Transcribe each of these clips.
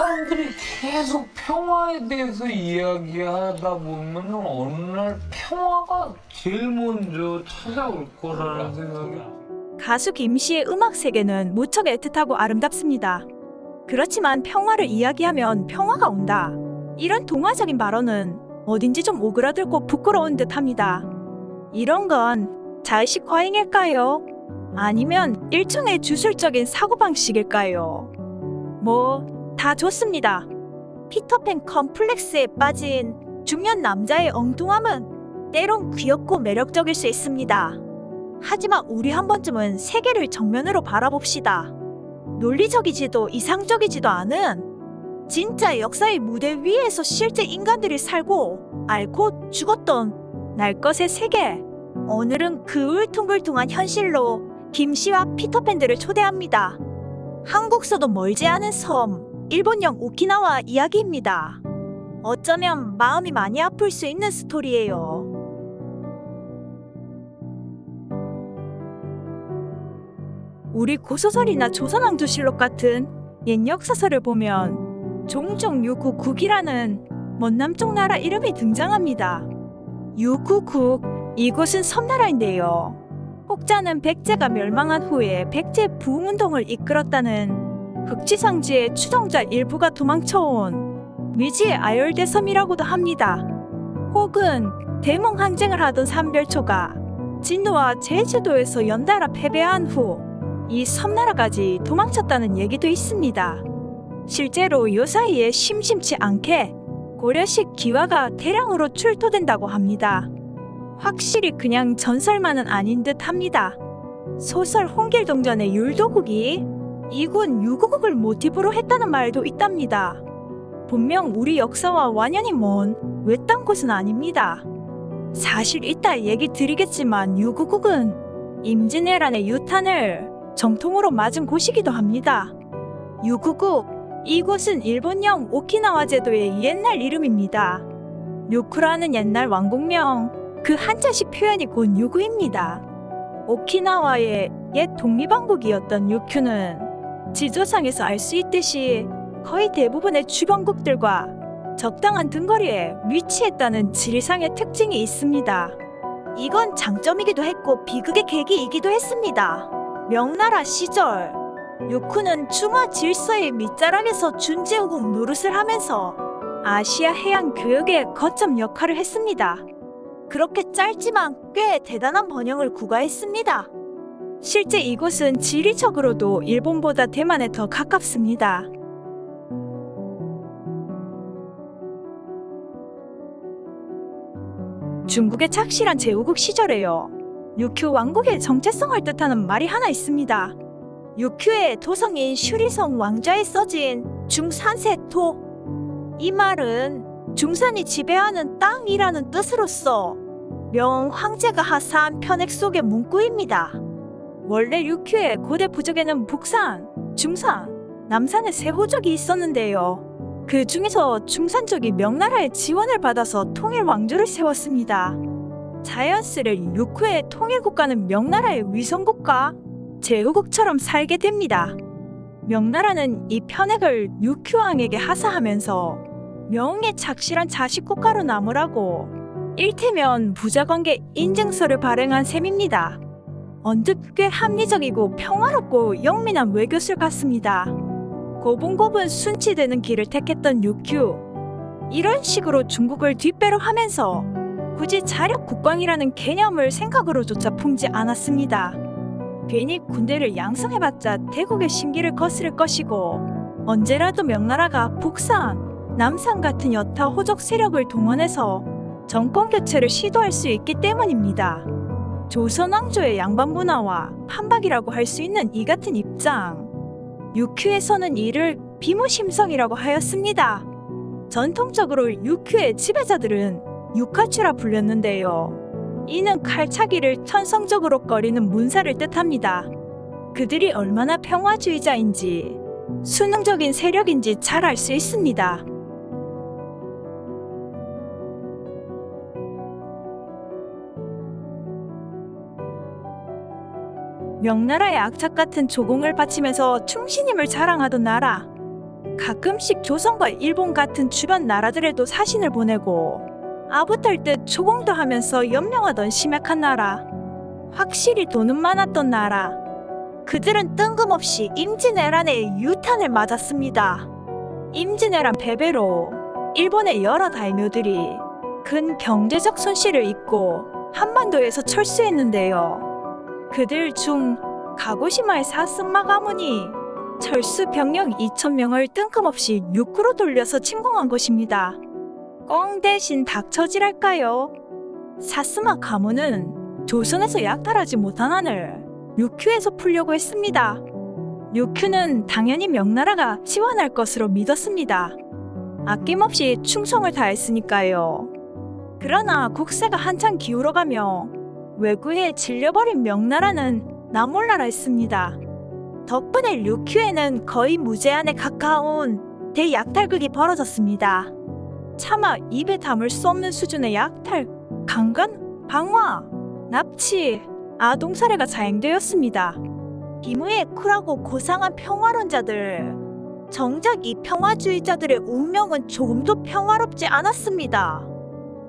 사람들이 계속 평화에 대해서 이야기하다 보면 어느 날 평화가 제일 먼저 찾아올 거라는 생각이. 가수 김씨의 음악 세계는 무척 애틋하고 아름답습니다. 그렇지만 평화를 이야기하면 평화가 온다. 이런 동화적인 발언은 어딘지 좀 오그라들고 부끄러운 듯합니다. 이런 건 자의식 과잉일까요? 아니면 일종의 주술적인 사고방식일까요? 다 좋습니다. 피터팬 컴플렉스에 빠진 중년 남자의 엉뚱함은 때론 귀엽고 매력적일 수 있습니다. 하지만 우리 한 번쯤은 세계를 정면으로 바라봅시다. 논리적이지도 이상적이지도 않은 진짜 역사의 무대 위에서 실제 인간들이 살고 앓고 죽었던 날 것의 세계. 오늘은 그 울퉁불퉁한 현실로 김씨와 피터팬들을 초대합니다. 한국서도 멀지 않은 섬, 일본령 오키나와 이야기입니다. 어쩌면 마음이 많이 아플 수 있는 스토리예요. 우리 고소설이나 조선왕조실록 같은 옛 역사서를 보면 종종 유구국이라는 먼 남쪽 나라 이름이 등장합니다. 유구국, 이곳은 섬나라인데요. 혹자는 백제가 멸망한 후에 백제 부흥운동을 이끌었다는 흑지상지의 추종자 일부가 도망쳐온 위지의 아열대 섬이라고도 합니다. 혹은 대몽 항쟁을 하던 삼별초가 진도와 제주도에서 연달아 패배한 후 이 섬나라까지 도망쳤다는 얘기도 있습니다. 실제로 요 사이에 심심치 않게 고려식 기와가 대량으로 출토된다고 합니다. 확실히 그냥 전설만은 아닌 듯 합니다. 소설 홍길동전의 율도국이 이군 유구국을 모티브로 했다는 말도 있답니다. 분명 우리 역사와 완연히 먼 외딴 곳은 아닙니다. 사실 이따 얘기 드리겠지만 유구국은 임진왜란의 유탄을 정통으로 맞은 곳이기도 합니다. 유구국, 이곳은 일본령 오키나와 제도의 옛날 이름입니다. 요쿠라는 옛날 왕국명, 그 한자식 표현이 곧 유구입니다. 오키나와의 옛 독립왕국이었던 유큐는 지도상에서 알 수 있듯이 거의 대부분의 주변국들과 적당한 등거리에 위치했다는 지리상의 특징이 있습니다. 이건 장점이기도 했고 비극의 계기이기도 했습니다. 명나라 시절 요쿠는 중화 질서의 밑자락에서 준제후국 노릇을 하면서 아시아 해양 교역의 거점 역할을 했습니다. 그렇게 짧지만 꽤 대단한 번영을 구가했습니다. 실제 이곳은 지리적으로도 일본보다 대만에 더 가깝습니다. 중국의 착실한 제후국 시절에요. 유큐 왕국의 정체성을 뜻하는 말이 하나 있습니다. 유큐의 도성인 슈리성 왕좌에 써진 중산세토. 이 말은 중산이 지배하는 땅이라는 뜻으로서 명 황제가 하사한 편액 속의 문구입니다. 원래 유큐의 고대 부족에는 북산, 중산, 남산의 세 호족이 있었는데요. 그 중에서 중산족이 명나라의 지원을 받아서 통일 왕조를 세웠습니다. 자연스레 유쿠의 통일국가는 명나라의 위성국가, 제후국처럼 살게 됩니다. 명나라는 이 편액을 유큐왕에게 하사하면서 명의 착실한 자식국가로 남으라고 일테면 부자관계 인증서를 발행한 셈입니다. 언뜻 꽤 합리적이고 평화롭고 영민한 외교술 같습니다. 고분고분 순치되는 길을 택했던 유큐. 이런 식으로 중국을 뒷배로 하면서 굳이 자력 국방이라는 개념을 생각으로조차 품지 않았습니다. 괜히 군대를 양성해봤자 대국의 심기를 거스를 것이고 언제라도 명나라가 북산, 남산 같은 여타 호족 세력을 동원해서 정권 교체를 시도할 수 있기 때문입니다. 조선왕조의 양반 문화와 판박이라고 할 수 있는 이 같은 입장. 유큐에서는 이를 비무심성이라고 하였습니다. 전통적으로 유큐의 지배자들은 유카추라 불렸는데요. 이는 칼차기를 천성적으로 거리는 문사를 뜻합니다. 그들이 얼마나 평화주의자인지 수능적인 세력인지 잘 알 수 있습니다. 명나라의 악착 같은 조공을 바치면서 충신임을 자랑하던 나라. 가끔씩 조선과 일본 같은 주변 나라들에도 사신을 보내고 아부탈 때 조공도 하면서 염려하던 심약한 나라. 확실히 돈은 많았던 나라. 그들은 뜬금없이 임진왜란의 유탄을 맞았습니다. 임진왜란 패배로 일본의 여러 다이묘들이 큰 경제적 손실을 입고 한반도에서 철수했는데요. 그들 중 가고시마의 사스마 가문이 철수 병력 2,000명을 뜬금없이 육구로 돌려서 침공한 것입니다. 꽁 대신 닥쳐지랄까요? 사스마 가문은 조선에서 약탈하지 못한 한을 류큐에서 풀려고 했습니다. 류큐는 당연히 명나라가 지원할 것으로 믿었습니다. 아낌없이 충성을 다했으니까요. 그러나 국세가 한창 기울어가며 왜구에 질려버린 명나라는 나몰라라 했습니다. 덕분에 류큐에는 거의 무제한에 가까운 대약탈극이 벌어졌습니다. 차마 입에 담을 수 없는 수준의 약탈, 강간, 방화, 납치, 아동살해가 자행되었습니다. 비무의 쿨하고 고상한 평화론자들, 정작 이 평화주의자들의 운명은 조금도 평화롭지 않았습니다.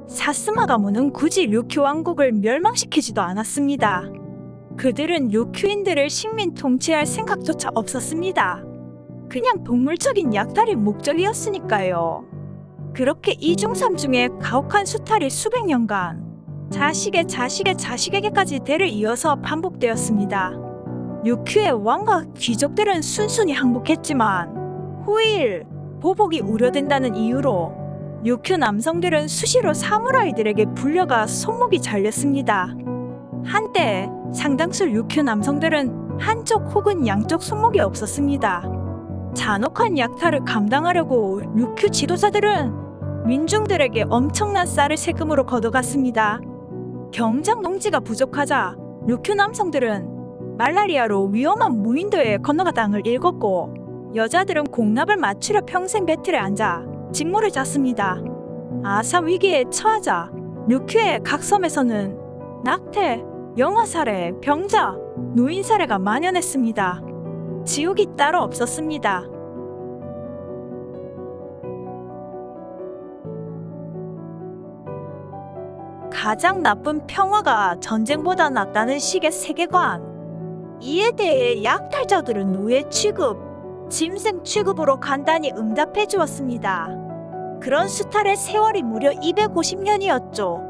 사스마 가문은 굳이 류큐 왕국을 멸망시키지도 않았습니다. 그들은 류큐인들을 식민 통치할 생각조차 없었습니다. 그냥 동물적인 약탈이 목적이었으니까요. 그렇게 이중삼중의 가혹한 수탈이 수백 년간 자식의 자식의 자식에게까지 대를 이어서 반복되었습니다. 류큐의 왕과 귀족들은 순순히 항복했지만 후일 보복이 우려된다는 이유로 류큐 남성들은 수시로 사무라이들에게 불려가 손목이 잘렸습니다. 한때 상당수 류큐 남성들은 한쪽 혹은 양쪽 손목이 없었습니다. 잔혹한 약탈을 감당하려고 류큐 지도자들은 민중들에게 엄청난 쌀을 세금으로 걷어갔습니다. 경작 농지가 부족하자 류큐 남성들은 말라리아로 위험한 무인도에 건너가 땅을 읽었고 여자들은 공납을 맞추려 평생 배틀에 앉아 직무를 짰습니다. 아사 위기에 처하자 류큐의 각 섬에서는 낙태, 영아살해, 병자, 노인살해가 만연했습니다. 지옥이 따로 없었습니다. 가장 나쁜 평화가 전쟁보다 낫다는 식의 세계관. 이에 대해 약탈자들은 노예 취급, 짐승 취급으로 간단히 응답해 주었습니다. 그런 수탈의 세월이 무려 250년이었죠.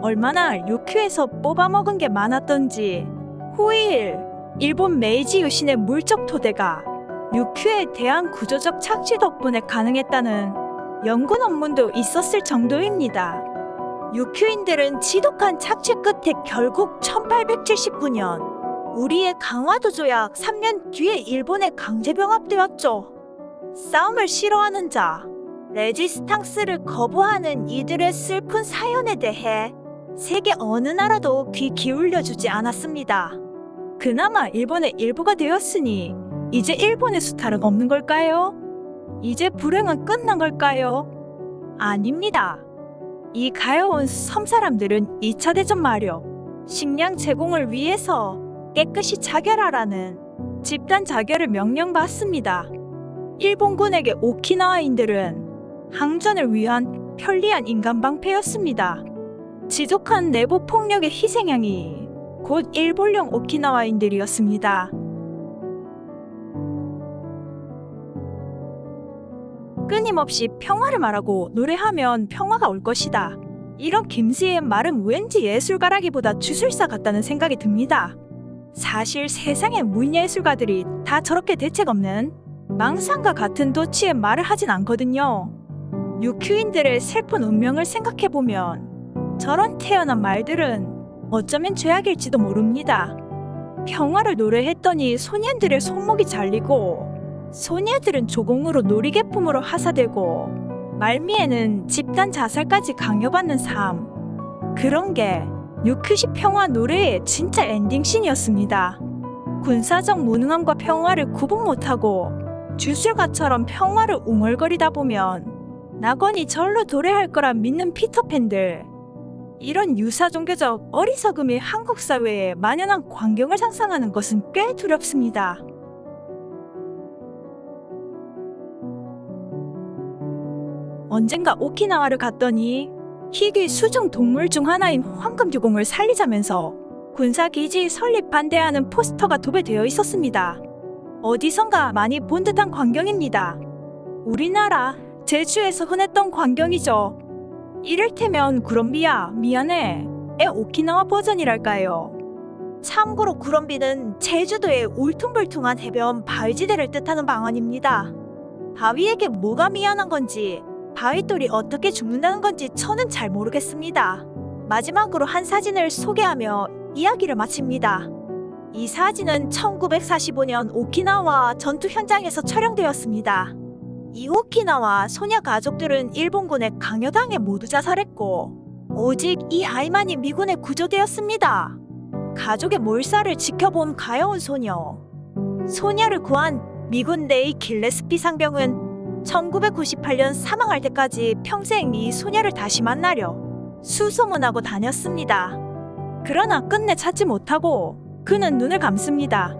얼마나 류큐에서 뽑아먹은 게 많았던지 후일 일본 메이지 유신의 물적 토대가 류큐에 대한 구조적 착취 덕분에 가능했다는 연구 논문도 있었을 정도입니다. 류큐인들은 지독한 착취 끝에 결국 1879년 우리의 강화도 조약 3년 뒤에 일본에 강제병합되었죠. 싸움을 싫어하는 자, 레지스탕스를 거부하는 이들의 슬픈 사연에 대해 세계 어느 나라도 귀 기울여주지 않았습니다. 그나마 일본의 일부가 되었으니 이제 일본의 수탈은 없는 걸까요? 이제 불행은 끝난 걸까요? 아닙니다. 이 가여운 섬 사람들은 2차 대전 마렵, 식량 제공을 위해서 깨끗이 자결하라는 집단 자결을 명령받습니다. 일본군에게 오키나와인들은 항전을 위한 편리한 인간 방패였습니다. 지독한 내부 폭력의 희생양이 곧 일본령 오키나와인들이었습니다. 끊임없이 평화를 말하고 노래하면 평화가 올 것이다. 이런 김씨의 말은 왠지 예술가라기보다 주술사 같다는 생각이 듭니다. 사실 세상의 문예술가들이 다 저렇게 대책 없는 망상과 같은 도치의 말을 하진 않거든요. 류큐인들의 슬픈 운명을 생각해보면 저런 태어난 말들은 어쩌면 죄악일지도 모릅니다. 평화를 노래했더니 소년들의 손목이 잘리고 소녀들은 조공으로 놀이개품으로 하사되고 말미에는 집단 자살까지 강요받는 삶. 그런 게 류큐식 평화 노래의 진짜 엔딩씬이었습니다. 군사적 무능함과 평화를 구분 못하고 주술가처럼 평화를 웅얼거리다 보면 낙원이 절로 도래할 거라 믿는 피터팬들. 이런 유사종교적 어리석음이 한국 사회에 만연한 광경을 상상하는 것은 꽤 두렵습니다. 언젠가 오키나와를 갔더니 희귀 수중 동물 중 하나인 황금듀공을 살리자면서 군사기지 설립 반대하는 포스터가 도배되어 있었습니다. 어디선가 많이 본 듯한 광경입니다. 우리나라 제주에서 흔했던 광경이죠. 이를테면 구럼비야 미안해 의 오키나와 버전이랄까요. 참고로 구럼비는 제주도의 울퉁불퉁한 해변 바위지대를 뜻하는 방언입니다. 바위에게 뭐가 미안한 건지 바위돌이 어떻게 죽는다는 건지 저는 잘 모르겠습니다. 마지막으로 한 사진을 소개하며 이야기를 마칩니다. 이 사진은 1945년 오키나와 전투 현장에서 촬영되었습니다. 이 오키나와 소녀 가족들은 일본군에 강요당해 모두 자살했고 오직 이 아이만이 미군에 구조되었습니다. 가족의 몰살을 지켜본 가여운 소녀. 소녀를 구한 미군 내의 길레스피 상병은 1998년 사망할 때까지 평생 이 소녀를 다시 만나려 수소문하고 다녔습니다. 그러나 끝내 찾지 못하고 그는 눈을 감습니다.